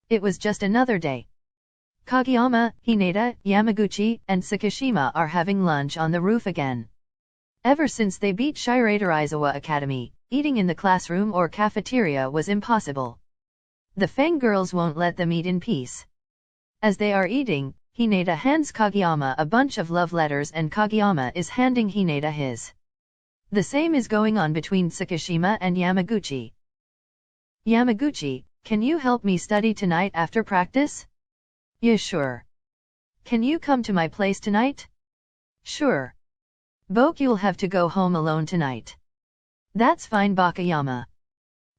It was just another day. Kageyama, Hinata, Yamaguchi, and TsukiHina are having lunch on the roof again. Ever since they beat Shiratorizawa Academy, eating in the classroom or cafeteria was impossible. The Fang girls won't let them eat in peace. As they are eating, Hinata hands Kageyama a bunch of love letters and Kageyama is handing Hinata his. The same is going on between TsukiHina and Yamaguchi. Yamaguchi, can you help me study tonight after practice? Yeah, sure. Can you come to my place tonight? Sure. Boke, you'll have to go home alone tonight. That's fine, Bakayama.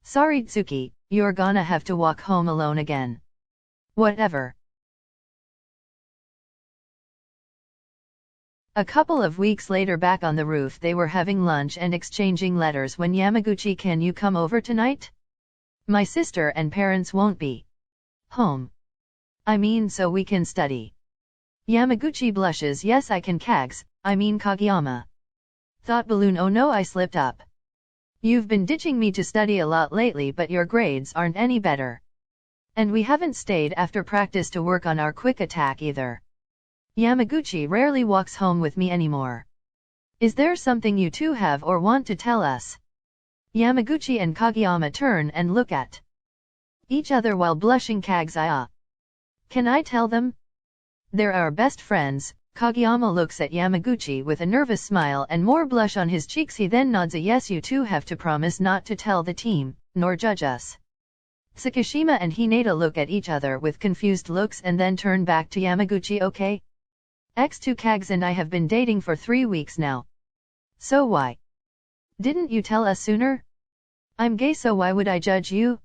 Sorry, Tsuki, you're gonna have to walk home alone again. Whatever. A couple of weeks later, back on the roof, they were having lunch and exchanging letters when Yamaguchi, can you come over tonight? My sister and parents won't be home. I mean, so we can study. Yamaguchi blushes. Yes, I can, Kageyama. Thought balloon. Oh no, I slipped up. You've been ditching me to study a lot lately, but your grades aren't any better. And we haven't stayed after practice to work on our quick attack either. Yamaguchi rarely walks home with me anymore. Is there something you two have or want to tell us? Yamaguchi and Kageyama turn and look at each other while blushing. Kageyama. Can I tell them? They're our best friends. Kageyama looks at Yamaguchi with a nervous smile and more blush on his cheeks. He then nods a yes. You two have to promise not to tell the team, nor judge us. TsukiHina and Hinata look at each other with confused looks and then turn back to Yamaguchi. Okay? X2 Kags and I have been dating for 3 weeks now. So why didn't you tell us sooner? I'm gay, so why would I judge you?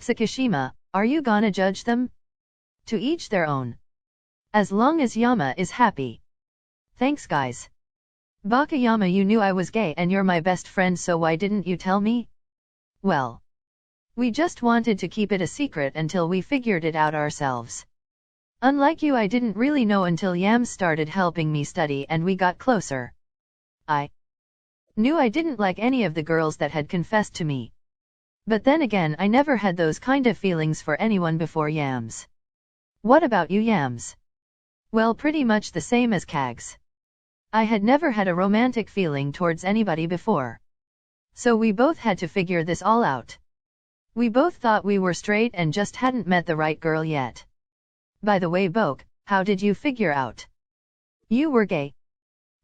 TsukiHina, are you gonna judge them? To each their own. As long as Yama is happy. Thanks, guys. Bakayama, you knew I was gay and you're my best friend, so why didn't you tell me? Well, we just wanted to keep it a secret until we figured it out ourselves. Unlike you, I didn't really know until Yam started helping me study and we got closer. I knew I didn't like any of the girls that had confessed to me. But then again, I never had those kind of feelings for anyone before Yams. What about you, Yams? Well, pretty much the same as Kags. I had never had a romantic feeling towards anybody before. So we both had to figure this all out. We both thought we were straight and just hadn't met the right girl yet. By the way, Boke, how did you figure out you were gay?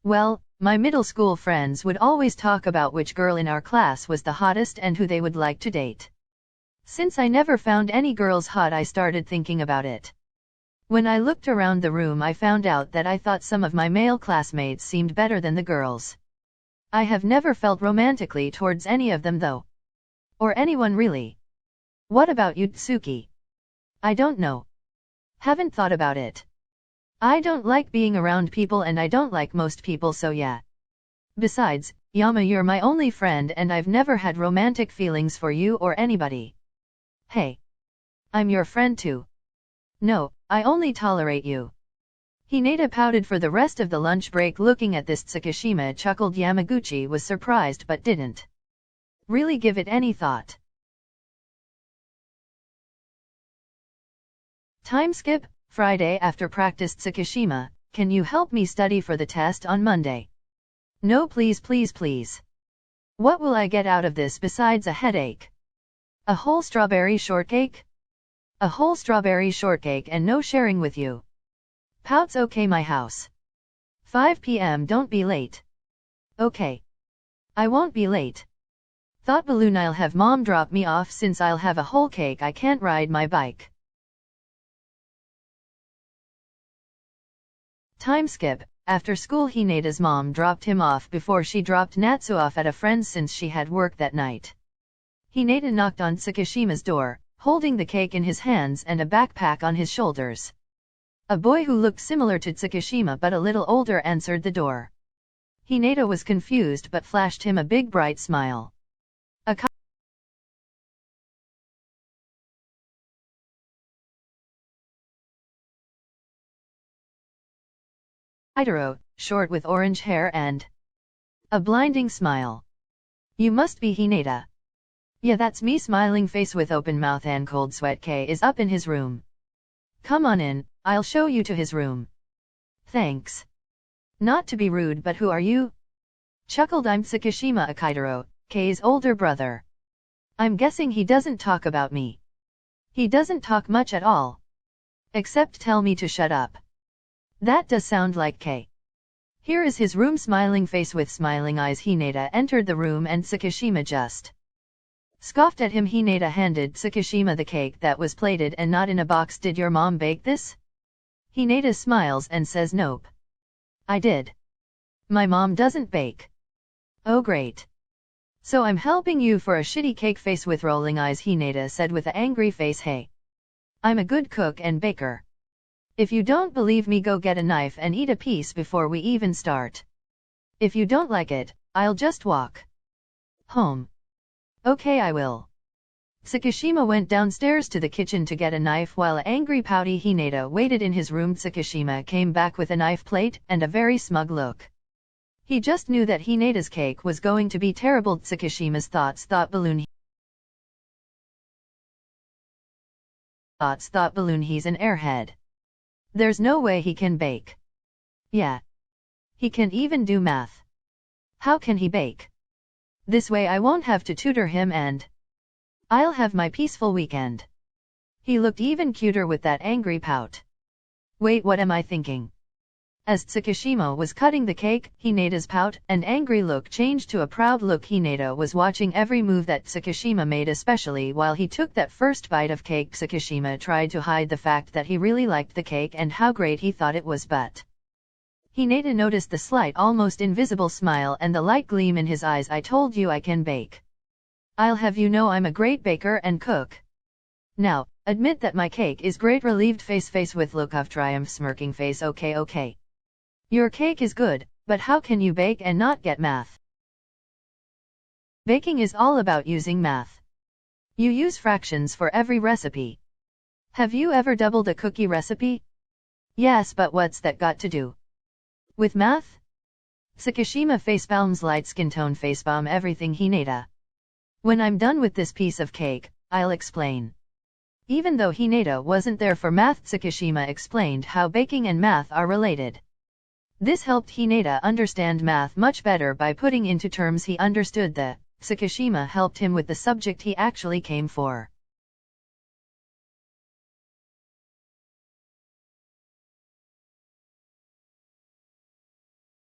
Well, my middle school friends would always talk about which girl in our class was the hottest and who they would like to date. Since I never found any girls hot, I started thinking about it. When I looked around the room, I found out that I thought some of my male classmates seemed better than the girls. I have never felt romantically towards any of them though. Or anyone really. What about you, Tsuki? I don't know. Haven't thought about it. I don't like being around people and I don't like most people, so yeah. Besides, Yama, you're my only friend and I've never had romantic feelings for you or anybody. Hey. I'm your friend too. No, I only tolerate you. Hinata pouted for the rest of the lunch break. Looking at this, TsukiHina chuckled. Yamaguchi was surprised but didn't really give it any thought. Time skip. Friday after practice. TsukiHina, can you help me study for the test on Monday? No, please, please, please. What will I get out of this besides a headache? A whole strawberry shortcake? A whole strawberry shortcake and no sharing with you. Pouts. Okay, my house. 5 p.m. Don't be late. Okay. I won't be late. Thought balloon. I'll have mom drop me off since I'll have a whole cake. I can't ride my bike. Time skip. After school, Hinata's mom dropped him off before she dropped Natsu off at a friend's since she had work that night. Hinata knocked on TsukiHina's door, holding the cake in his hands and a backpack on his shoulders. A boy who looked similar to TsukiHina but a little older answered the door. Hinata was confused but flashed him a big bright smile. Idaro, short with orange hair and a blinding smile. You must be Hinata. Yeah, that's me. Smiling face with open mouth and cold sweat. K is up in his room. Come on in, I'll show you to his room. Thanks. Not to be rude, but who are you? Chuckled. I'm TsukiHina Akitaro, K's older brother. I'm guessing he doesn't talk about me. He doesn't talk much at all. Except tell me to shut up. That does sound like K. Here is his room. Smiling face with smiling eyes. Hinata entered the room and TsukiHina just scoffed at him. Hinata handed TsukiHina the cake that was plated and not in a box. Did your mom bake this? Hinata smiles and says nope. I did. My mom doesn't bake. Oh great. So I'm helping you for a shitty cake. Face with rolling eyes. Hinata said with an angry face, hey. I'm a good cook and baker. If you don't believe me, go get a knife and eat a piece before we even start. If you don't like it, I'll just walk home. Okay, I will. TsukiHina went downstairs to the kitchen to get a knife while an angry pouty Hinata waited in his room. TsukiHina came back with a knife plate and a very smug look. He just knew that Hinata's cake was going to be terrible. TsukiHina's thoughts thought balloon. He's an airhead. There's no way he can bake. Yeah. He can even do math. How can he bake? This way I won't have to tutor him and I'll have my peaceful weekend. He looked even cuter with that angry pout. Wait, what am I thinking? As TsukiHina was cutting the cake, Hinata's pout and angry look changed to a proud look. Hinata was watching every move that TsukiHina made, especially while he took that first bite of cake. TsukiHina tried to hide the fact that he really liked the cake and how great he thought it was, but Hinata noticed the slight, almost invisible smile and the light gleam in his eyes. I told you I can bake. I'll have you know I'm a great baker and cook. Now, admit that my cake is great. Relieved face with look of triumph. Smirking face. Okay. Your cake is good, but how can you bake and not get math? Baking is all about using math. You use fractions for every recipe. Have you ever doubled a cookie recipe? Yes, but what's that got to do with math? TsukiHina facepalms. Light skin tone facepalm everything. Hinata. When I'm done with this piece of cake, I'll explain. Even though Hinata wasn't there for math, TsukiHina explained how baking and math are related. This helped Hinata understand math much better by putting into terms he understood. TsukiHina helped him with the subject he actually came for.